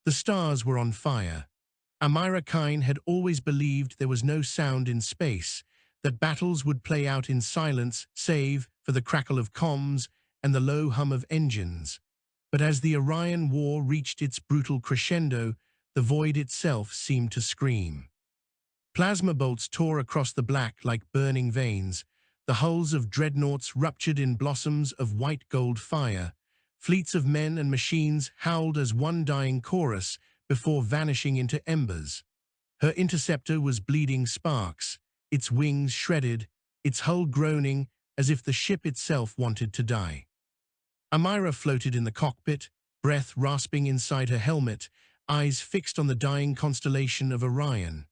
The stars were on fire. Amira Kine had always believed there was no sound in space, that battles would play out in silence save for the crackle of comms and the low hum of engines. But as the Orion War reached its brutal crescendo, the void itself seemed to scream. Plasma bolts tore across the black like burning veins. The hulls of dreadnoughts ruptured in blossoms of white gold fire. Fleets of men and machines howled as one dying chorus before vanishing into embers. Her interceptor was bleeding sparks, its wings shredded, its hull groaning as if the ship itself wanted to die. Amira floated in the cockpit, breath rasping inside her helmet, eyes fixed on the dying constellation of Orion.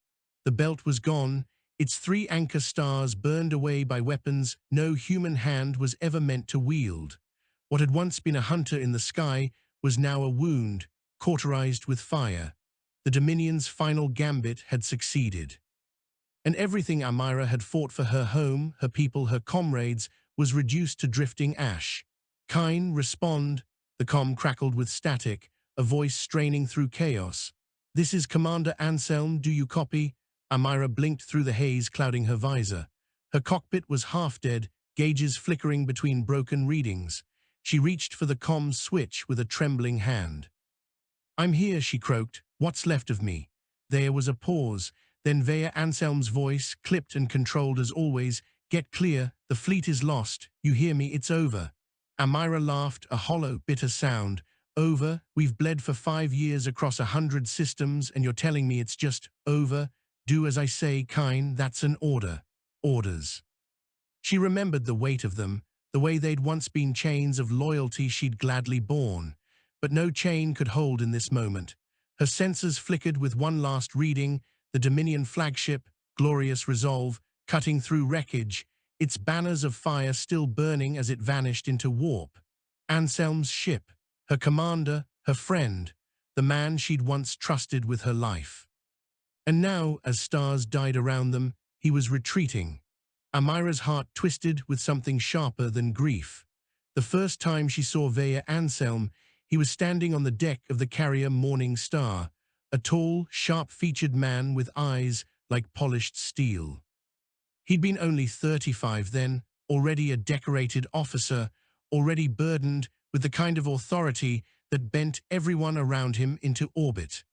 The belt was gone, its 3 anchor stars burned away by weapons no human hand was ever meant to wield. What had once been a hunter in the sky was now a wound, cauterized with fire. The Dominion's final gambit had succeeded. And everything Amira had fought for, her home, her people, her comrades, was reduced to drifting ash. Kine, respond. The comm crackled with static, a voice straining through chaos. This is Commander Anselm, do you copy? Amira blinked through the haze clouding her visor. Her cockpit was half dead, gauges flickering between broken readings. She reached for the comm switch with a trembling hand. I'm here, she croaked. What's left of me? There was a pause. Then Vaya Anselm's voice, clipped and controlled as always. Get clear, the fleet is lost. You hear me, it's over. Amira laughed, a hollow, bitter sound. Over? We've bled for 5 years across 100 systems, and you're telling me it's just over? Do as I say, Kine, that's an order. Orders. She remembered the weight of them, the way they'd once been chains of loyalty she'd gladly borne. But no chain could hold in this moment. Her sensors flickered with one last reading, the Dominion flagship, glorious resolve, cutting through wreckage, its banners of fire still burning as it vanished into warp. Anselm's ship, her commander, her friend, the man she'd once trusted with her life. And now, as stars died around them, he was retreating. Amira's heart twisted with something sharper than grief. The first time she saw Vaya Anselm, he was standing on the deck of the carrier Morning Star, a tall, sharp-featured man with eyes like polished steel. He'd been only 35 then, already a decorated officer, already burdened with the kind of authority that bent everyone around him into orbit.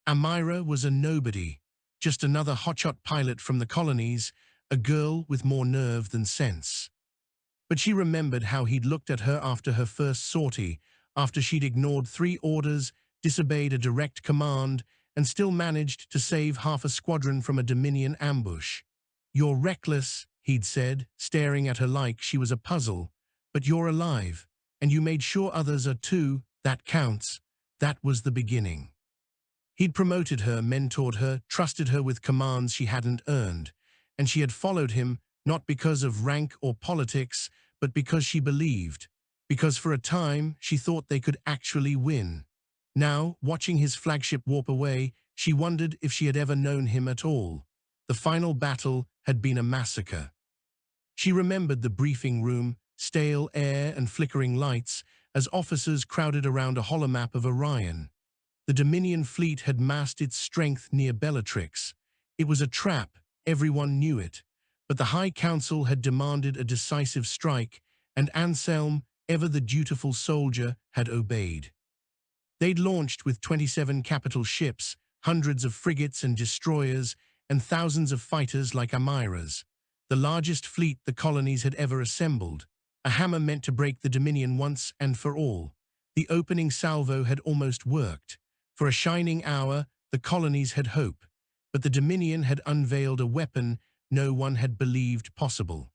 Amira was a nobody, just another hotshot pilot from the colonies, a girl with more nerve than sense. But she remembered how he'd looked at her after her first sortie, after she'd ignored 3 orders, disobeyed a direct command, and still managed to save half a squadron from a Dominion ambush. You're reckless, he'd said, staring at her like she was a puzzle, but you're alive, and you made sure others are too. That counts. That was the beginning. He'd promoted her, mentored her, trusted her with commands she hadn't earned, and she had followed him not because of rank or politics, but because she believed, because for a time she thought they could actually win. Now, watching his flagship warp away, she wondered if she had ever known him at all. The final battle had been a massacre. She remembered the briefing room, stale air and flickering lights, as officers crowded around a holomap of Orion. The Dominion fleet had massed its strength near Bellatrix. It was a trap, everyone knew it. But the High Council had demanded a decisive strike, and Anselm, ever the dutiful soldier, had obeyed. They'd launched with 27 capital ships, hundreds of frigates and destroyers, and thousands of fighters like Amira's. The largest fleet the colonies had ever assembled. A hammer meant to break the Dominion once and for all. The opening salvo had almost worked. For a shining hour, the colonies had hope. But the Dominion had unveiled a weapon no one had believed possible.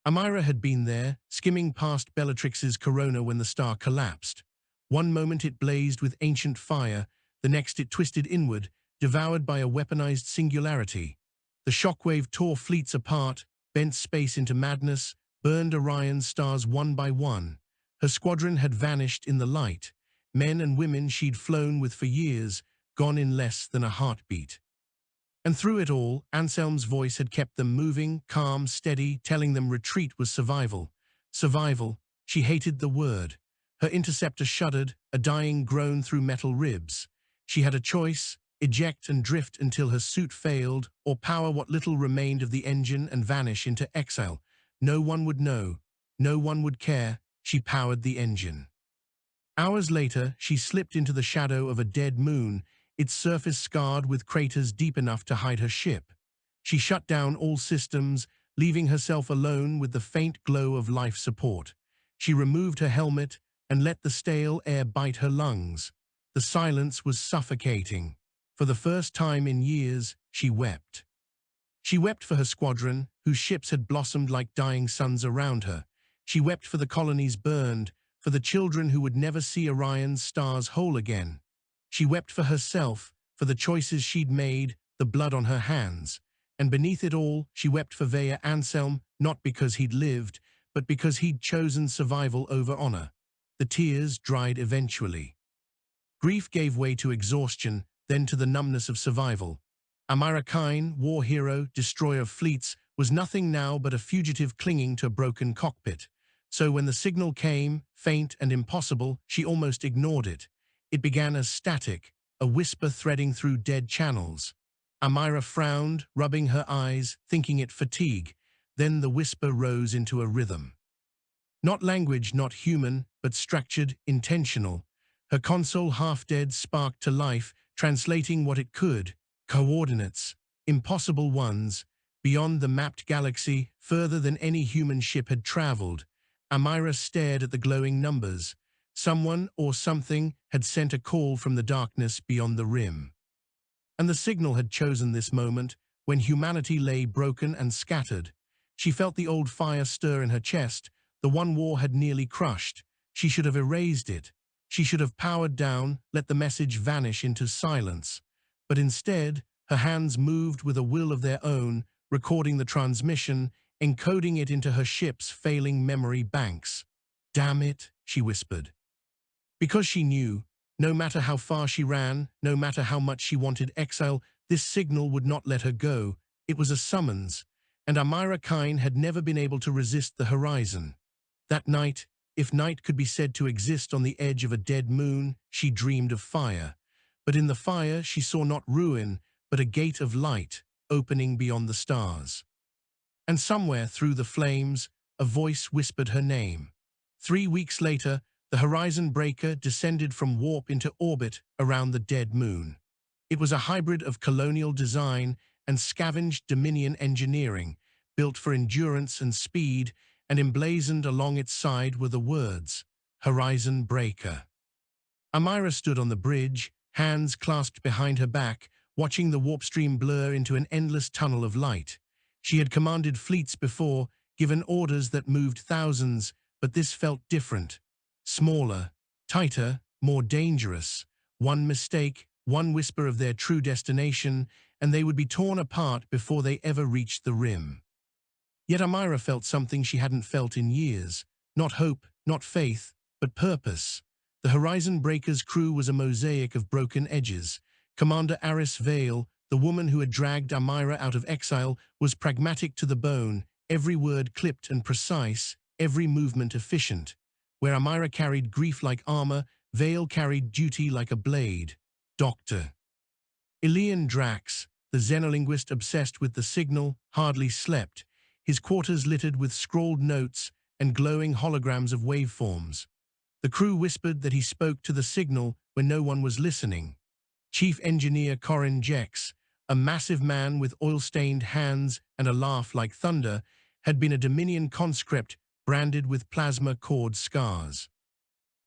Amira had been there, skimming past Bellatrix's corona when the star collapsed. One moment it blazed with ancient fire, the next it twisted inward, devoured by a weaponized singularity. The shockwave tore fleets apart, bent space into madness, burned Orion's stars one by one. Her squadron had vanished in the light. Men and women she'd flown with for years, gone in less than a heartbeat. And through it all, Anselm's voice had kept them moving, calm, steady, telling them retreat was survival. Survival. She hated the word. Her interceptor shuddered, a dying groan through metal ribs. She had a choice: eject and drift until her suit failed, or power what little remained of the engine and vanish into exile. No one would know. No one would care. She powered the engine. Hours later, she slipped into the shadow of a dead moon, its surface scarred with craters deep enough to hide her ship. She shut down all systems, leaving herself alone with the faint glow of life support. She removed her helmet and let the stale air bite her lungs. The silence was suffocating. For the first time in years, she wept. She wept for her squadron, whose ships had blossomed like dying suns around her. She wept for the colonies burned, for the children who would never see Orion's stars whole again. She wept for herself, for the choices she'd made, the blood on her hands. And beneath it all, she wept for Vaya Anselm, not because he'd lived, but because he'd chosen survival over honor. The tears dried eventually. Grief gave way to exhaustion, then to the numbness of survival. Amira Kine, war hero, destroyer of fleets, was nothing now but a fugitive clinging to a broken cockpit. So when the signal came, faint and impossible, she almost ignored it. It began as static, a whisper threading through dead channels. Amira frowned, rubbing her eyes, thinking it fatigue. Then the whisper rose into a rhythm. Not language, not human, but structured, intentional. Her console, half dead, sparked to life, translating what it could. Coordinates, impossible ones, beyond the mapped galaxy, further than any human ship had traveled. Amira stared at the glowing numbers. Someone or something had sent a call from the darkness beyond the rim. And the signal had chosen this moment, when humanity lay broken and scattered. She felt the old fire stir in her chest, the one war had nearly crushed. She should have erased it. She should have powered down, let the message vanish into silence. But instead, her hands moved with a will of their own, recording the transmission, encoding it into her ship's failing memory banks. "Damn it," she whispered. Because she knew, no matter how far she ran, no matter how much she wanted exile, this signal would not let her go. It was a summons, and Amira Kine had never been able to resist the horizon. That night, if night could be said to exist on the edge of a dead moon, she dreamed of fire. But in the fire, she saw not ruin, but a gate of light, opening beyond the stars. And somewhere through the flames, a voice whispered her name. 3 weeks later, the Horizon Breaker descended from warp into orbit around the dead moon. It was a hybrid of colonial design and scavenged Dominion engineering, built for endurance and speed, and emblazoned along its side were the words, "Horizon Breaker." Amira stood on the bridge, hands clasped behind her back, watching the warp stream blur into an endless tunnel of light. She had commanded fleets before, given orders that moved thousands, but this felt different. Smaller, tighter, more dangerous. One mistake, one whisper of their true destination, and they would be torn apart before they ever reached the rim. Yet Amira felt something she hadn't felt in years. Not hope, not faith, but purpose. The Horizon Breaker's crew was a mosaic of broken edges. Commander Aris Vale, the woman who had dragged Amira out of exile, was pragmatic to the bone, every word clipped and precise, every movement efficient. Where Amira carried grief like armor, Vale carried duty like a blade. Dr. Elian Drax, the xenolinguist obsessed with the signal, hardly slept, his quarters littered with scrawled notes and glowing holograms of waveforms. The crew whispered that he spoke to the signal when no one was listening. Chief Engineer Corin Jex, a massive man with oil-stained hands and a laugh like thunder, had been a Dominion conscript branded with plasma cord scars.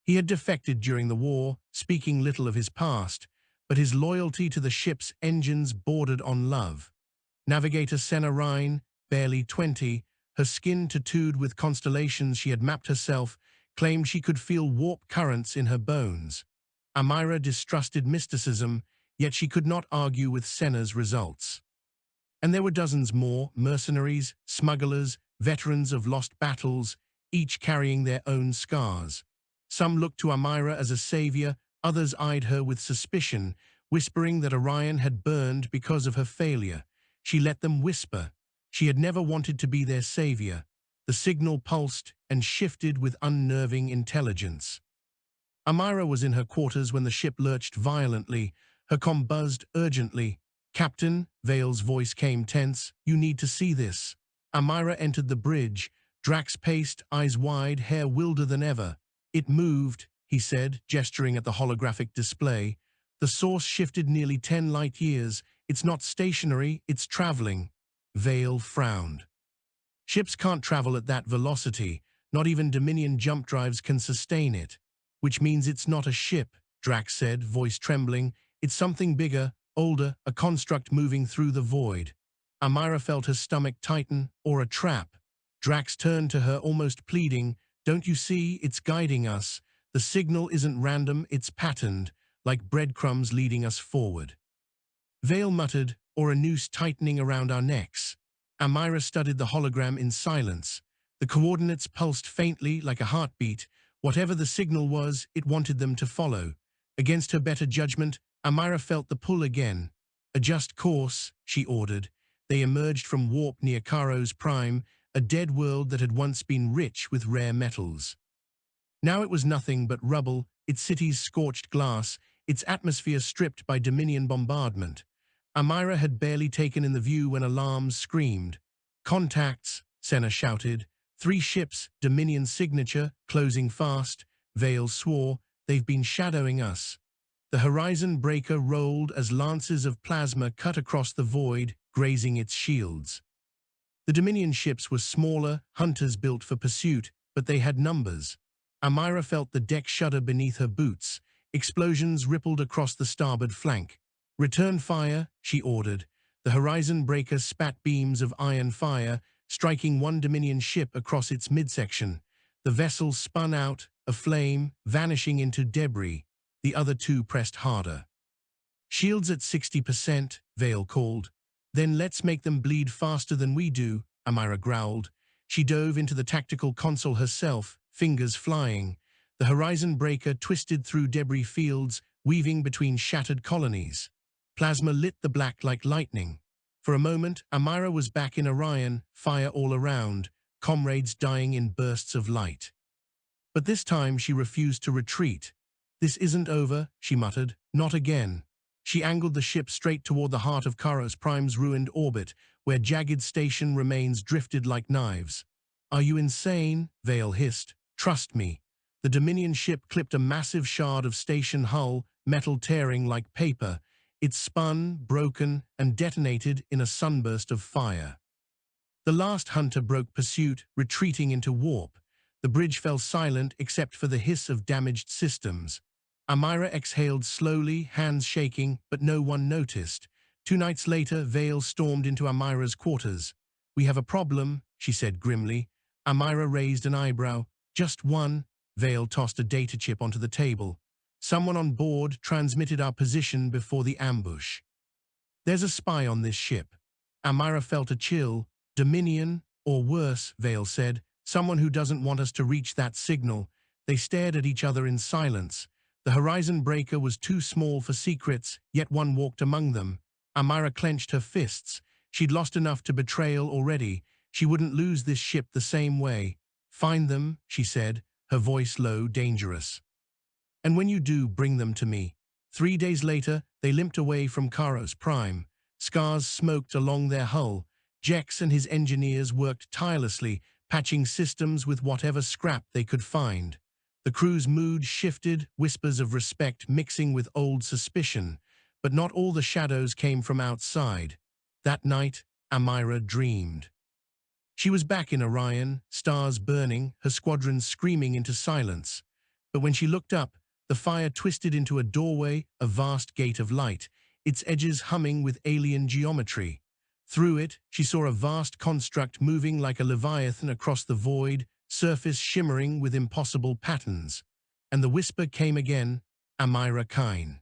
He had defected during the war, speaking little of his past, but his loyalty to the ship's engines bordered on love. Navigator Senna Rhine, barely 20, her skin tattooed with constellations she had mapped herself, claimed she could feel warp currents in her bones. Amira distrusted mysticism, yet she could not argue with Senna's results. And there were dozens more, mercenaries, smugglers, veterans of lost battles, each carrying their own scars. Some looked to Amira as a savior, others eyed her with suspicion, whispering that Orion had burned because of her failure. She let them whisper. She had never wanted to be their savior. The signal pulsed and shifted with unnerving intelligence. Amira was in her quarters when the ship lurched violently, Her comm buzzed urgently. "Captain," Vale's voice came tense, "you need to see this." Amira entered the bridge. Drax paced, eyes wide, hair wilder than ever. "It moved," he said, gesturing at the holographic display. "The source shifted nearly 10 light years. It's not stationary, it's traveling." Vale frowned. "Ships can't travel at that velocity. Not even Dominion jump drives can sustain it." "Which means it's not a ship," Drax said, voice trembling. "It's something bigger, older, a construct moving through the void." Amira felt her stomach tighten. "Or a trap." Drax turned to her, almost pleading. "Don't you see? It's guiding us. The signal isn't random, it's patterned, like breadcrumbs leading us forward." Vale muttered, "Or a noose tightening around our necks." Amira studied the hologram in silence. The coordinates pulsed faintly, like a heartbeat. Whatever the signal was, it wanted them to follow. Against her better judgment, Amira felt the pull again. "Adjust course," she ordered. They emerged from warp near Karo's Prime, a dead world that had once been rich with rare metals. Now it was nothing but rubble, its cities scorched glass, its atmosphere stripped by Dominion bombardment. Amira had barely taken in the view when alarms screamed. "Contacts," Senna shouted. "3 ships, Dominion signature, closing fast." Vale swore. "They've been shadowing us." The horizon breaker rolled as lances of plasma cut across the void, grazing its shields. The Dominion ships were smaller, hunters built for pursuit, but they had numbers. Amira felt the deck shudder beneath her boots. Explosions rippled across the starboard flank. "Return fire," she ordered. The horizon breaker spat beams of iron fire, striking one Dominion ship across its midsection. The vessel spun out, aflame, vanishing into debris. The other 2 pressed harder. "Shields at 60%, Vale called. "Then let's make them bleed faster than we do," Amira growled. She dove into the tactical console herself, fingers flying. The horizon breaker twisted through debris fields, weaving between shattered colonies. Plasma lit the black like lightning. For a moment, Amira was back in Orion, fire all around, comrades dying in bursts of light. But this time she refused to retreat. "This isn't over," she muttered. "Not again." She angled the ship straight toward the heart of Karos Prime's ruined orbit, where jagged station remains drifted like knives. "Are you insane?" Vale hissed. "Trust me." The Dominion ship clipped a massive shard of station hull, metal tearing like paper. It spun, broken, and detonated in a sunburst of fire. The last hunter broke pursuit, retreating into warp. The bridge fell silent except for the hiss of damaged systems. Amira exhaled slowly, hands shaking, but no one noticed. 2 nights later, Vale stormed into Amira's quarters. "We have a problem," she said grimly. Amira raised an eyebrow. "Just one." Vale tossed a data chip onto the table. "Someone on board transmitted our position before the ambush." "There's a spy on this ship." Amira felt a chill. "Dominion, or worse," Vale said. "Someone who doesn't want us to reach that signal." They stared at each other in silence. The horizon breaker was too small for secrets, yet one walked among them. Amira clenched her fists. She'd lost enough to betrayal already. She wouldn't lose this ship the same way. "Find them," she said, her voice low, dangerous. "And when you do, bring them to me." 3 days later, they limped away from Karos Prime. Scars smoked along their hull. Jex and his engineers worked tirelessly, patching systems with whatever scrap they could find. The crew's mood shifted, whispers of respect mixing with old suspicion. But not all the shadows came from outside. That night, Amira dreamed. She was back in Orion, stars burning, her squadron screaming into silence. But when she looked up, the fire twisted into a doorway, a vast gate of light, its edges humming with alien geometry. Through it, she saw a vast construct moving like a leviathan across the void, surface shimmering with impossible patterns. And the whisper came again, "Amira Kine."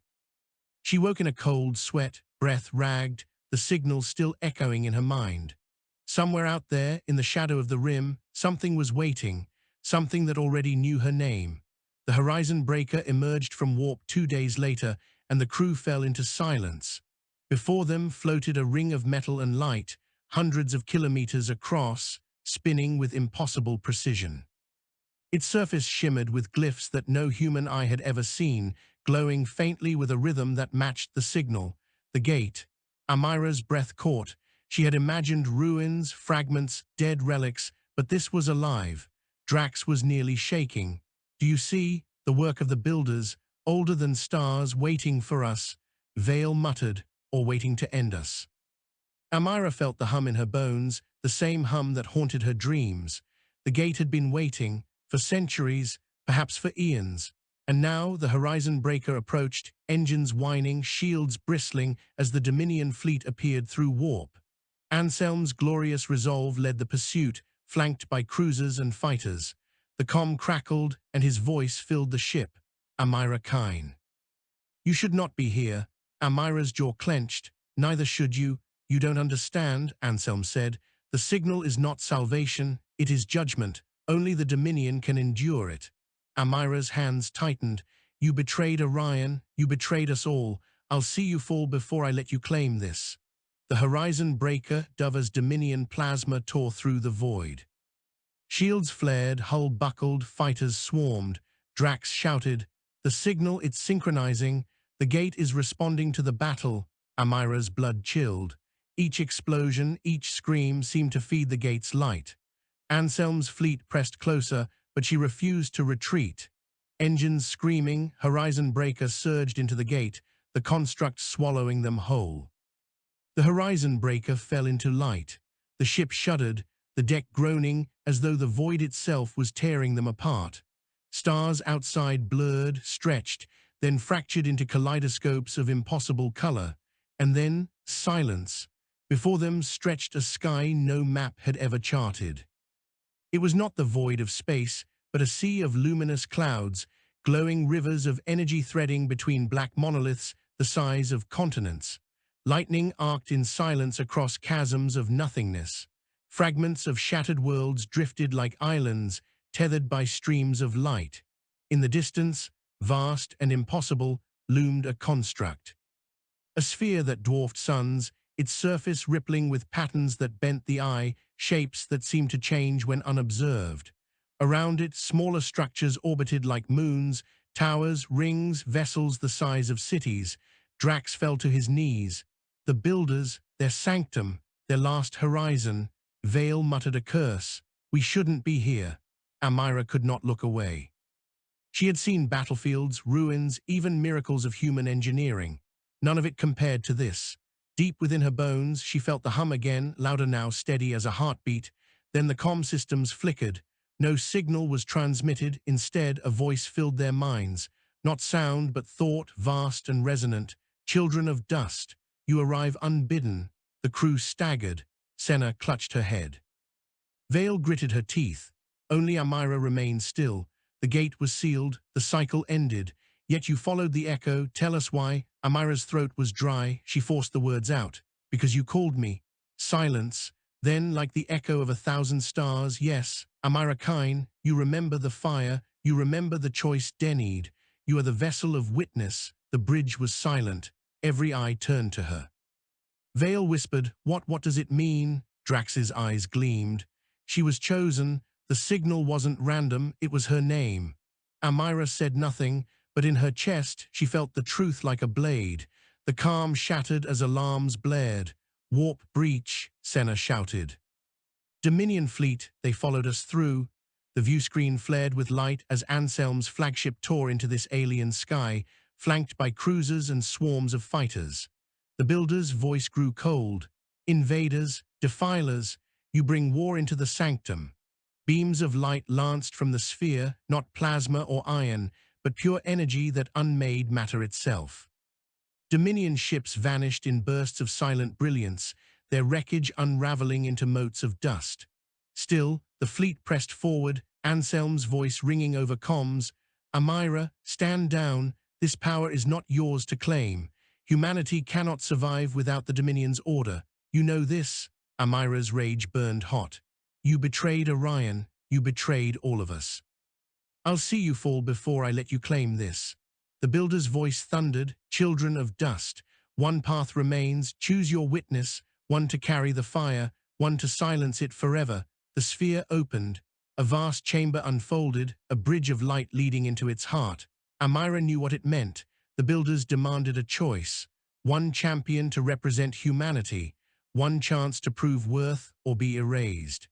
She woke in a cold sweat, breath ragged, the signal still echoing in her mind. Somewhere out there, in the shadow of the rim, something was waiting, something that already knew her name. The horizon breaker emerged from warp 2 days later, and the crew fell into silence. Before them floated a ring of metal and light, hundreds of kilometers across, spinning with impossible precision. Its surface shimmered with glyphs that no human eye had ever seen, glowing faintly with a rhythm that matched the signal. The gate. Amira's breath caught. She had imagined ruins, fragments, dead relics, but this was alive. Drax was nearly shaking. "Do you see? The work of the builders, older than stars, waiting for us," Vale muttered, "or waiting to end us." Amira felt the hum in her bones, the same hum that haunted her dreams. The gate had been waiting, for centuries, perhaps for eons. And now the horizon breaker approached, engines whining, shields bristling as the Dominion fleet appeared through warp. Anselm's glorious resolve led the pursuit, flanked by cruisers and fighters. The comm crackled, and his voice filled the ship. "Amira Kine. You should not be here." Amira's jaw clenched. "Neither should you. You don't understand," Anselm said. "The signal is not salvation, it is judgment. Only the Dominion can endure it." Amira's hands tightened. "You betrayed Orion, you betrayed us all. I'll see you fall before I let you claim this." The horizon breaker, Dover's Dominion plasma, tore through the void. Shields flared, hull buckled, fighters swarmed. Drax shouted, "The signal, it's synchronizing. The gate is responding to the battle." Amira's blood chilled. Each explosion, each scream seemed to feed the gate's light. Anselm's fleet pressed closer, but she refused to retreat. Engines screaming, horizon breaker surged into the gate, the construct swallowing them whole. The horizon breaker fell into light. The ship shuddered, the deck groaning as though the void itself was tearing them apart. Stars outside blurred, stretched, then fractured into kaleidoscopes of impossible color. And then silence. Before them stretched a sky no map had ever charted. It was not the void of space, but a sea of luminous clouds, glowing rivers of energy threading between black monoliths the size of continents. Lightning arced in silence across chasms of nothingness. Fragments of shattered worlds drifted like islands, tethered by streams of light. In the distance, vast and impossible, loomed a construct. A sphere that dwarfed suns, its surface rippling with patterns that bent the eye, shapes that seemed to change when unobserved. Around it, smaller structures orbited like moons, towers, rings, vessels the size of cities. Drax fell to his knees. The builders, their sanctum, their last horizon. Vale muttered a curse. "We shouldn't be here." Amira could not look away. She had seen battlefields, ruins, even miracles of human engineering. None of it compared to this. Deep within her bones, she felt the hum again, louder now, steady as a heartbeat. Then the comm systems flickered. No signal was transmitted. Instead, a voice filled their minds. Not sound, but thought, vast and resonant. "Children of dust, you arrive unbidden." The crew staggered. Senna clutched her head. Vale gritted her teeth. Only Amira remained still. The gate was sealed. The cycle ended. "Yet you followed the echo. Tell us why." Amira's throat was dry. She forced the words out. "Because you called me." Silence. Then, like the echo of 1,000 stars, "Yes, Amira Kine, you remember the fire. You remember the choice denied. You are the vessel of witness." The bridge was silent. Every eye turned to her. Vale whispered, What does it mean?" Drax's eyes gleamed. She was chosen. The signal wasn't random. It was her name. Amira said nothing, but in her chest she felt the truth like a blade. The calm shattered as alarms blared. "Warp breach," Senna shouted. "Dominion fleet, they followed us through." The viewscreen flared with light as Anselm's flagship tore into this alien sky, flanked by cruisers and swarms of fighters. The builder's voice grew cold. "Invaders, defilers, you bring war into the sanctum." Beams of light lanced from the sphere, not plasma or iron, but pure energy that unmade matter itself. Dominion ships vanished in bursts of silent brilliance, their wreckage unraveling into motes of dust. Still, the fleet pressed forward, Anselm's voice ringing over comms. "Amira, stand down. This power is not yours to claim. Humanity cannot survive without the Dominion's order. You know this." Amira's rage burned hot. "You betrayed Orion. You betrayed all of us. I'll see you fall before I let you claim this." The builder's voice thundered, "Children of dust, one path remains. Choose your witness, one to carry the fire, one to silence it forever." The sphere opened. A vast chamber unfolded, a bridge of light leading into its heart. Amira knew what it meant. The builders demanded a choice, one champion to represent humanity, one chance to prove worth or be erased.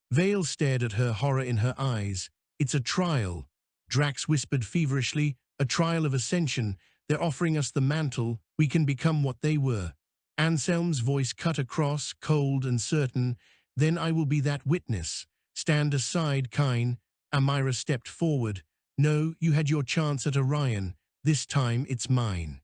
Vale stared at her, horror in her eyes. It's a trial, Drax whispered feverishly, a trial of ascension. They're offering us the mantle, we can become what they were. Anselm's voice cut across, cold and certain. Then I will be that witness. Stand aside, Kine. Amira stepped forward. No, you had your chance at Orion. This time it's mine.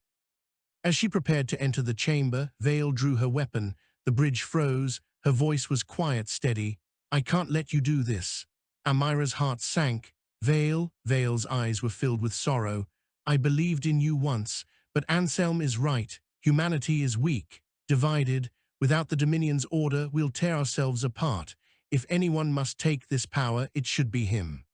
As she prepared to enter the chamber, Vale drew her weapon. The bridge froze. Her voice was quiet, steady. I can't let you do this. Amira's heart sank. Vale's eyes were filled with sorrow. I believed in you once, but Anselm is right. Humanity is weak, divided. Without the Dominion's order, we'll tear ourselves apart. If anyone must take this power, it should be him.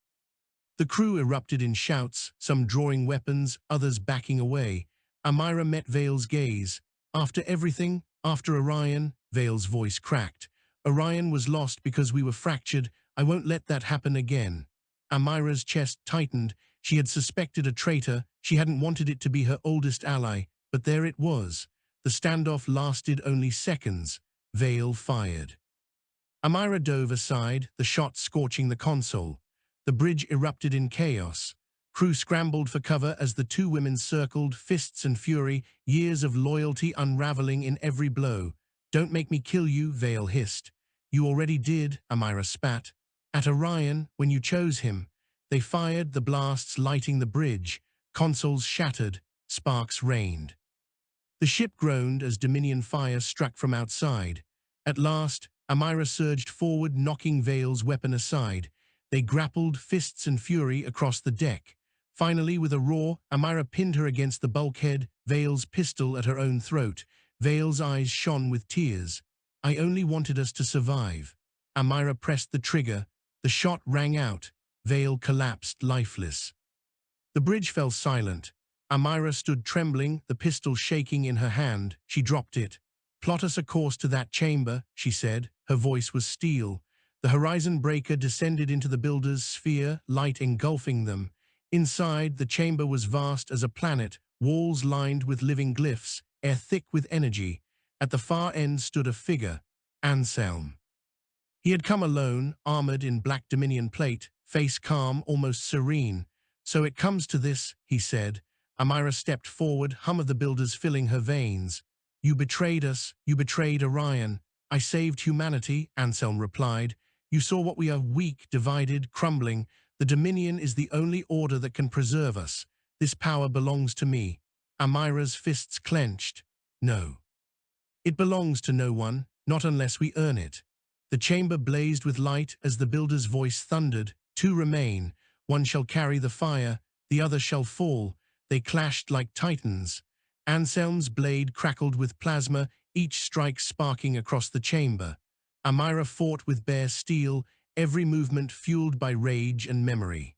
The crew erupted in shouts, some drawing weapons, others backing away. Amira met Vale's gaze. After everything, after Orion, Vale's voice cracked. Orion was lost because we were fractured. I won't let that happen again. Amira's chest tightened. She had suspected a traitor. She hadn't wanted it to be her oldest ally, but there it was. The standoff lasted only seconds. Vale fired. Amira dove aside, the shot scorching the console. The bridge erupted in chaos. Crew scrambled for cover as the two women circled, fists and fury, years of loyalty unraveling in every blow. Don't make me kill you, Vale hissed. You already did, Amira spat. At Orion, when you chose him. They fired, the blasts lighting the bridge. Consoles shattered, sparks rained. The ship groaned as Dominion fire struck from outside. At last, Amira surged forward, knocking Vale's weapon aside. They grappled, fists and fury, across the deck. Finally, with a roar, Amira pinned her against the bulkhead, Vale's pistol at her own throat. Vale's eyes shone with tears. I only wanted us to survive. Amira pressed the trigger. The shot rang out. Vale collapsed, lifeless. The bridge fell silent. Amira stood trembling, the pistol shaking in her hand. She dropped it. Plot us a course to that chamber, she said. Her voice was steel. The horizon breaker descended into the builder's sphere, light engulfing them. Inside, the chamber was vast as a planet, walls lined with living glyphs, air thick with energy. At the far end stood a figure, Anselm. He had come alone, armored in black Dominion plate, face calm, almost serene. So it comes to this, he said. Amira stepped forward, hum of the builders filling her veins. You betrayed us, you betrayed Orion. I saved humanity, Anselm replied. You saw what we are, weak, divided, crumbling. The Dominion is the only order that can preserve us. This power belongs to me. Amira's fists clenched. No. It belongs to no one, not unless we earn it. The chamber blazed with light as the builder's voice thundered. Two remain. One shall carry the fire, the other shall fall. They clashed like titans. Anselm's blade crackled with plasma, each strike sparking across the chamber. Amira fought with bare steel, every movement fueled by rage and memory.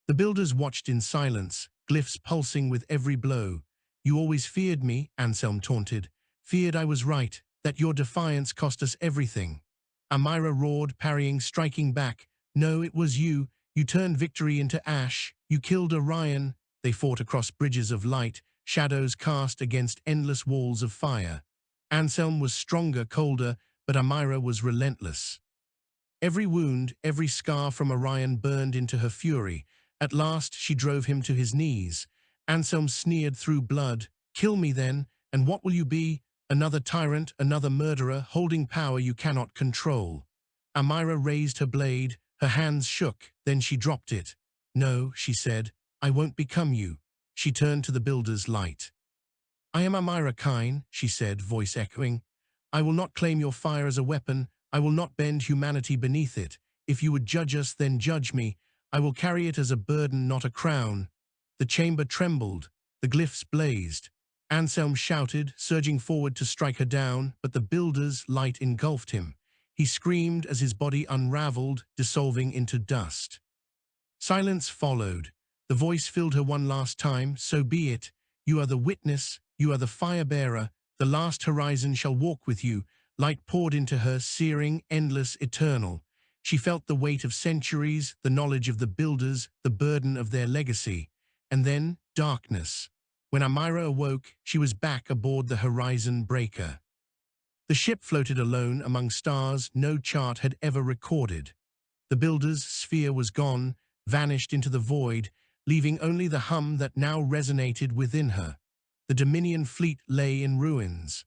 The builders watched in silence, glyphs pulsing with every blow. You always feared me, Anselm taunted. Feared I was right, that your defiance cost us everything. Amira roared, parrying, striking back. No, it was you. You turned victory into ash. You killed Orion. They fought across bridges of light, shadows cast against endless walls of fire. Anselm was stronger, colder, but Amira was relentless. Every wound, every scar from Orion burned into her fury. At last, she drove him to his knees. Anselm sneered through blood. Kill me then, and what will you be? Another tyrant, another murderer, holding power you cannot control. Amira raised her blade. Her hands shook, then she dropped it. No, she said, I won't become you. She turned to the builder's light. I am Amira Kine, she said, voice echoing. I will not claim your fire as a weapon. I will not bend humanity beneath it. If you would judge us, then judge me. I will carry it as a burden, not a crown. The chamber trembled. The glyphs blazed. Anselm shouted, surging forward to strike her down, but the builder's light engulfed him. He screamed as his body unraveled, dissolving into dust. Silence followed. The voice filled her one last time. So be it. You are the witness. You are the fire-bearer. The last horizon shall walk with you. Light poured into her, searing, endless, eternal. She felt the weight of centuries, the knowledge of the builders, the burden of their legacy. And then, darkness. When Amira awoke, she was back aboard the Horizon Breaker. The ship floated alone among stars no chart had ever recorded. The builder's sphere was gone, vanished into the void, leaving only the hum that now resonated within her. The Dominion fleet lay in ruins.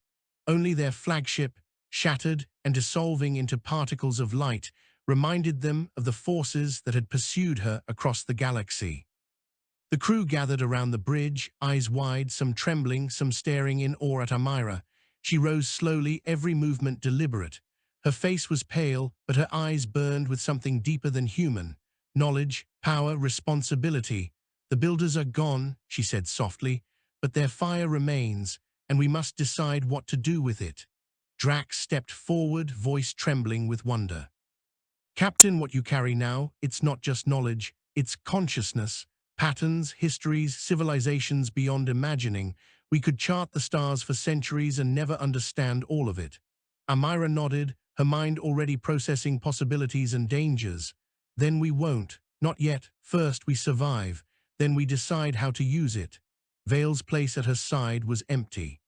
Only their flagship, shattered and dissolving into particles of light, reminded them of the forces that had pursued her across the galaxy. The crew gathered around the bridge, eyes wide, some trembling, some staring in awe at Amira. She rose slowly, every movement deliberate. Her face was pale, but her eyes burned with something deeper than human. Knowledge, power, responsibility. The builders are gone, she said softly, but their fire remains, and we must decide what to do with it. Drax stepped forward, voice trembling with wonder. Captain, what you carry now, it's not just knowledge, it's consciousness, patterns, histories, civilizations beyond imagining. We could chart the stars for centuries and never understand all of it. Amira nodded, her mind already processing possibilities and dangers. Then we won't, not yet. First we survive, then we decide how to use it. Vale's place at her side was empty.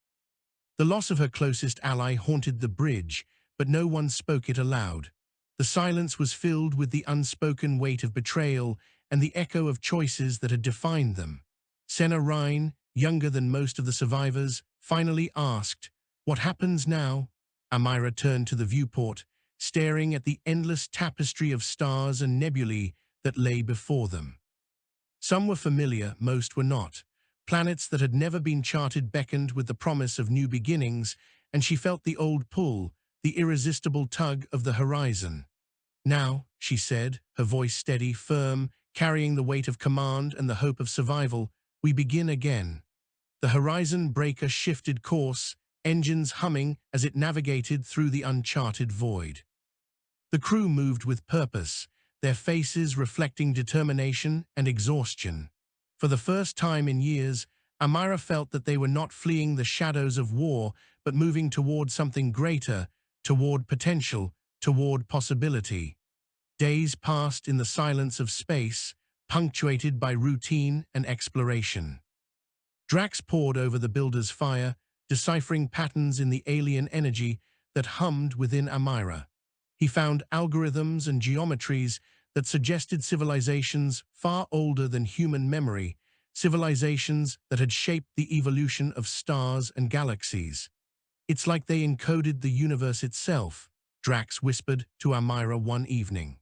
The loss of her closest ally haunted the bridge, but no one spoke it aloud. The silence was filled with the unspoken weight of betrayal and the echo of choices that had defined them. Senna Rhine, younger than most of the survivors, finally asked, "What happens now?" Amira turned to the viewport, staring at the endless tapestry of stars and nebulae that lay before them. Some were familiar, most were not. Planets that had never been charted beckoned with the promise of new beginnings, and she felt the old pull, the irresistible tug of the horizon. "Now," she said, her voice steady, firm, carrying the weight of command and the hope of survival, "we begin again." The Horizon Breaker shifted course, engines humming as it navigated through the uncharted void. The crew moved with purpose, their faces reflecting determination and exhaustion. For the first time in years, Amira felt that they were not fleeing the shadows of war, but moving toward something greater, toward potential, toward possibility. Days passed in the silence of space, punctuated by routine and exploration. Drax pored over the builder's fire, deciphering patterns in the alien energy that hummed within Amira. He found algorithms and geometries that suggested civilizations far older than human memory, civilizations that had shaped the evolution of stars and galaxies. "It's like they encoded the universe itself," Drax whispered to Amira one evening.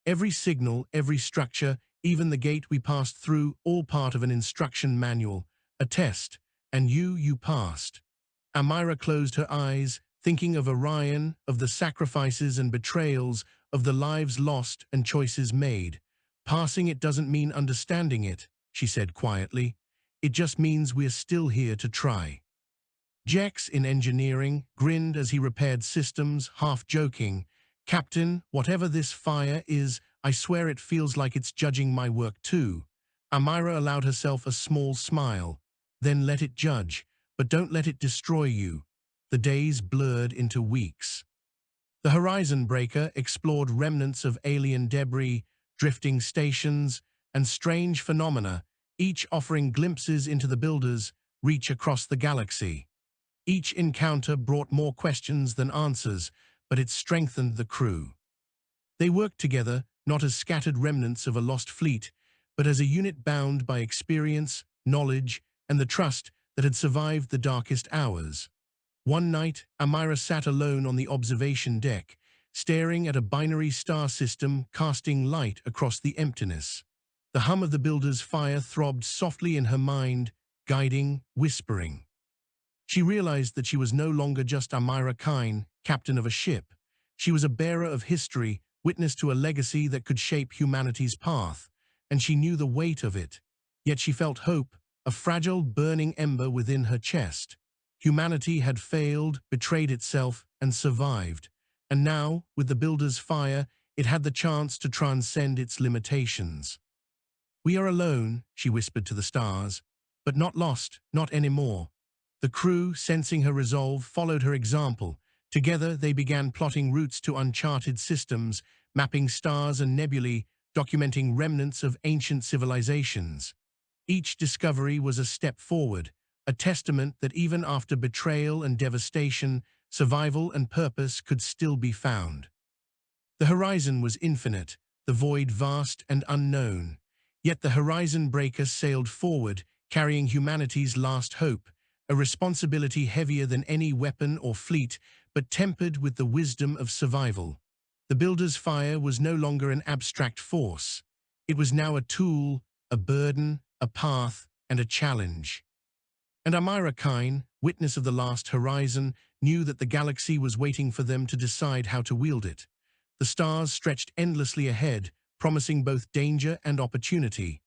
"Every signal, every structure, even the gate we passed through, all part of an instruction manual, a test, and you passed." Amira closed her eyes, thinking of Orion, of the sacrifices and betrayals, of the lives lost and choices made. "Passing it doesn't mean understanding it," she said quietly. "It just means we're still here to try." Jex, in engineering, grinned as he repaired systems, half joking. "Captain, whatever this fire is, I swear it feels like it's judging my work too." Amira allowed herself a small smile. "Then let it judge, but don't let it destroy you." The days blurred into weeks. The Horizon Breaker explored remnants of alien debris, drifting stations, and strange phenomena, each offering glimpses into the builder's reach across the galaxy. Each encounter brought more questions than answers, but it strengthened the crew. They worked together, not as scattered remnants of a lost fleet, but as a unit bound by experience, knowledge, and the trust that had survived the darkest hours. One night, Amira sat alone on the observation deck, staring at a binary star system casting light across the emptiness. The hum of the builder's fire throbbed softly in her mind, guiding, whispering. She realized that she was no longer just Amira Kine, captain of a ship. She was a bearer of history, witness to a legacy that could shape humanity's path, and she knew the weight of it. Yet she felt hope, a fragile, burning ember within her chest. Humanity had failed, betrayed itself, and survived. And now, with the builder's fire, it had the chance to transcend its limitations. "We are alone," she whispered to the stars, "but not lost, not anymore." The crew, sensing her resolve, followed her example. Together, they began plotting routes to uncharted systems, mapping stars and nebulae, documenting remnants of ancient civilizations. Each discovery was a step forward, a testament that even after betrayal and devastation, survival and purpose could still be found. The horizon was infinite, the void vast and unknown. Yet the horizon breaker sailed forward, carrying humanity's last hope, a responsibility heavier than any weapon or fleet, but tempered with the wisdom of survival. The builder's fire was no longer an abstract force. It was now a tool, a burden, a path, and a challenge. And Amira Kine, witness of the last horizon, knew that the galaxy was waiting for them to decide how to wield it. The stars stretched endlessly ahead, promising both danger and opportunity.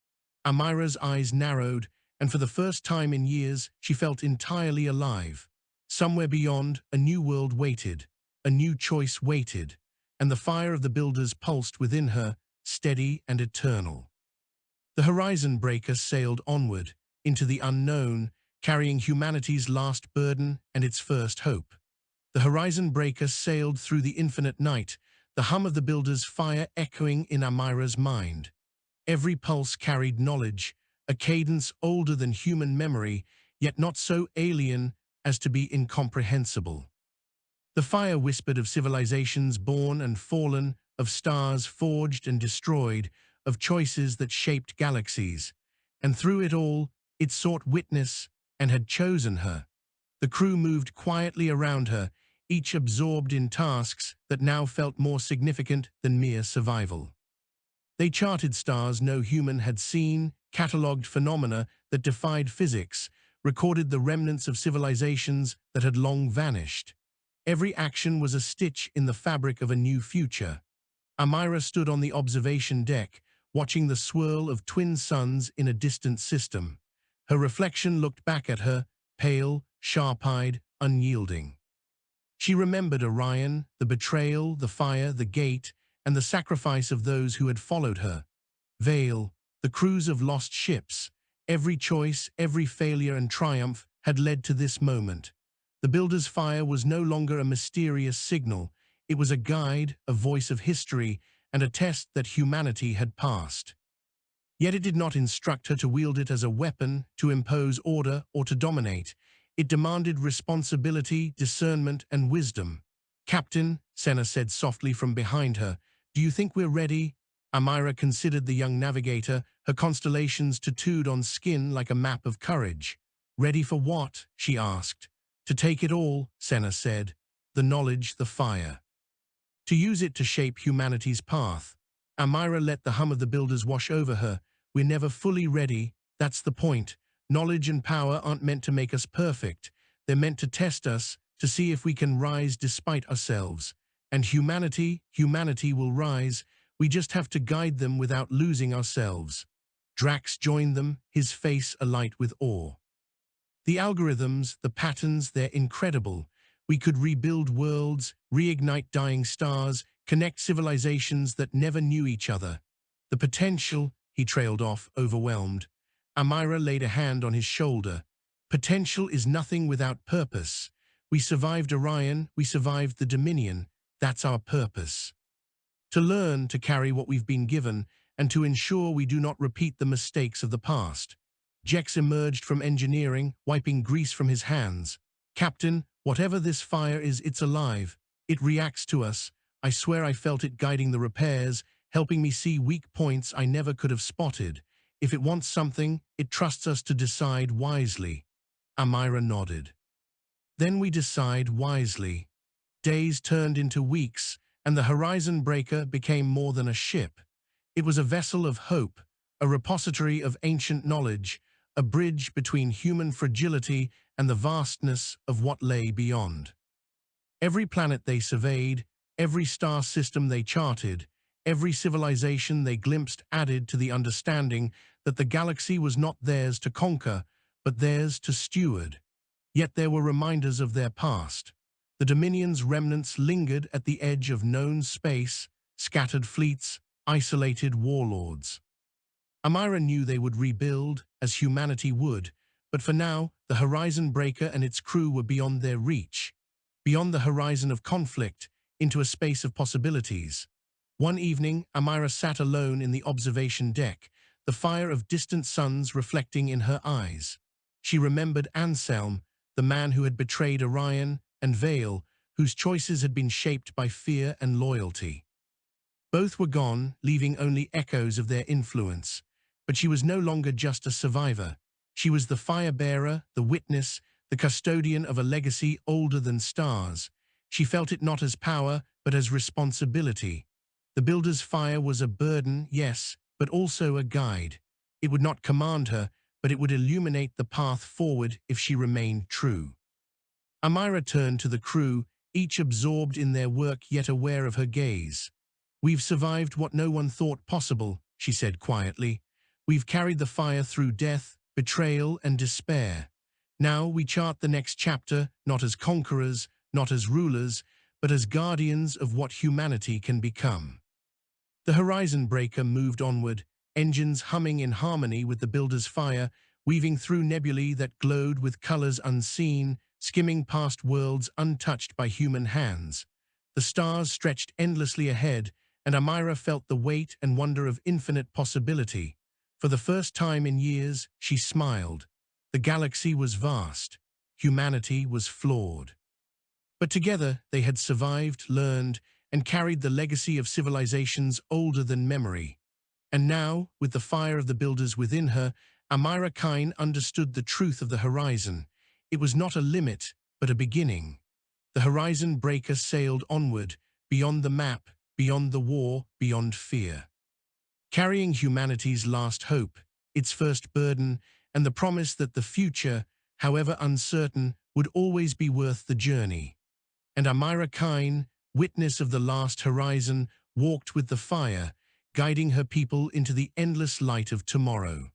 Amira's eyes narrowed, and for the first time in years, she felt entirely alive. Somewhere beyond, a new world waited, a new choice waited, and the fire of the builders pulsed within her, steady and eternal. The horizon breaker sailed onward, into the unknown, carrying humanity's last burden and its first hope. The horizon breaker sailed through the infinite night, the hum of the builder's fire echoing in Amira's mind. Every pulse carried knowledge, a cadence older than human memory, yet not so alien as to be incomprehensible. The fire whispered of civilizations born and fallen, of stars forged and destroyed, of choices that shaped galaxies. And through it all, it sought witness and had chosen her. The crew moved quietly around her, each absorbed in tasks that now felt more significant than mere survival. They charted stars no human had seen, catalogued phenomena that defied physics, recorded the remnants of civilizations that had long vanished. Every action was a stitch in the fabric of a new future. Amira stood on the observation deck, watching the swirl of twin suns in a distant system. Her reflection looked back at her, pale, sharp-eyed, unyielding. She remembered Orion, the betrayal, the fire, the gate, and the sacrifice of those who had followed her. Vale, the crews of lost ships. Every choice, every failure and triumph had led to this moment. The builder's fire was no longer a mysterious signal. It was a guide, a voice of history, and a test that humanity had passed. Yet it did not instruct her to wield it as a weapon, to impose order, or to dominate. It demanded responsibility, discernment, and wisdom. "Captain," Senna said softly from behind her, "do you think we're ready?" Amira considered the young navigator, her constellations tattooed on skin like a map of courage. "Ready for what?" she asked. "To take it all," Senna said. "The knowledge, the fire. To use it to shape humanity's path." Amira let the hum of the builders wash over her. "We're never fully ready. That's the point. Knowledge and power aren't meant to make us perfect. They're meant to test us, to see if we can rise despite ourselves. And humanity will rise. We just have to guide them without losing ourselves." Drax joined them, his face alight with awe. "The algorithms, the patterns, they're incredible. We could rebuild worlds, reignite dying stars, connect civilizations that never knew each other. The potential," he trailed off, overwhelmed. Amira laid a hand on his shoulder. "Potential is nothing without purpose. We survived Orion, we survived the Dominion. That's our purpose. To learn, to carry what we've been given, and to ensure we do not repeat the mistakes of the past." Jex emerged from engineering, wiping grease from his hands. "Captain, whatever this fire is, it's alive. It reacts to us. I swear I felt it guiding the repairs, helping me see weak points I never could have spotted. If it wants something, it trusts us to decide wisely." Amira nodded. "Then we decide wisely." Days turned into weeks, and the horizon breaker became more than a ship. It was a vessel of hope, a repository of ancient knowledge, a bridge between human fragility and the vastness of what lay beyond. Every planet they surveyed, every star system they charted, every civilization they glimpsed added to the understanding that the galaxy was not theirs to conquer, but theirs to steward. Yet there were reminders of their past. The Dominion's remnants lingered at the edge of known space, scattered fleets, isolated warlords. Amira knew they would rebuild, as humanity would, but for now, the horizon breaker and its crew were beyond their reach. Beyond the horizon of conflict, into a space of possibilities. One evening, Amira sat alone in the observation deck, the fire of distant suns reflecting in her eyes. She remembered Anselm, the man who had betrayed Orion, and Vale, whose choices had been shaped by fear and loyalty. Both were gone, leaving only echoes of their influence. But she was no longer just a survivor. She was the fire-bearer, the witness, the custodian of a legacy older than stars. She felt it not as power, but as responsibility. The builder's fire was a burden, yes, but also a guide. It would not command her, but it would illuminate the path forward if she remained true. Amira turned to the crew, each absorbed in their work yet aware of her gaze. "We've survived what no one thought possible," she said quietly. "We've carried the fire through death, betrayal, and despair. Now we chart the next chapter, not as conquerors, not as rulers, but as guardians of what humanity can become." The horizon breaker moved onward, engines humming in harmony with the builder's fire, weaving through nebulae that glowed with colors unseen, skimming past worlds untouched by human hands. The stars stretched endlessly ahead, and Amira felt the weight and wonder of infinite possibility. For the first time in years, she smiled. The galaxy was vast. Humanity was flawed. But together they had survived, learned, and carried the legacy of civilizations older than memory. And now, with the fire of the builders within her, Amira Kine understood the truth of the horizon. It was not a limit, but a beginning. The horizon breaker sailed onward, beyond the map, beyond the war, beyond fear. Carrying humanity's last hope, its first burden, and the promise that the future, however uncertain, would always be worth the journey. And Amira Kine, witness of the last horizon, walked with the fire, guiding her people into the endless light of tomorrow.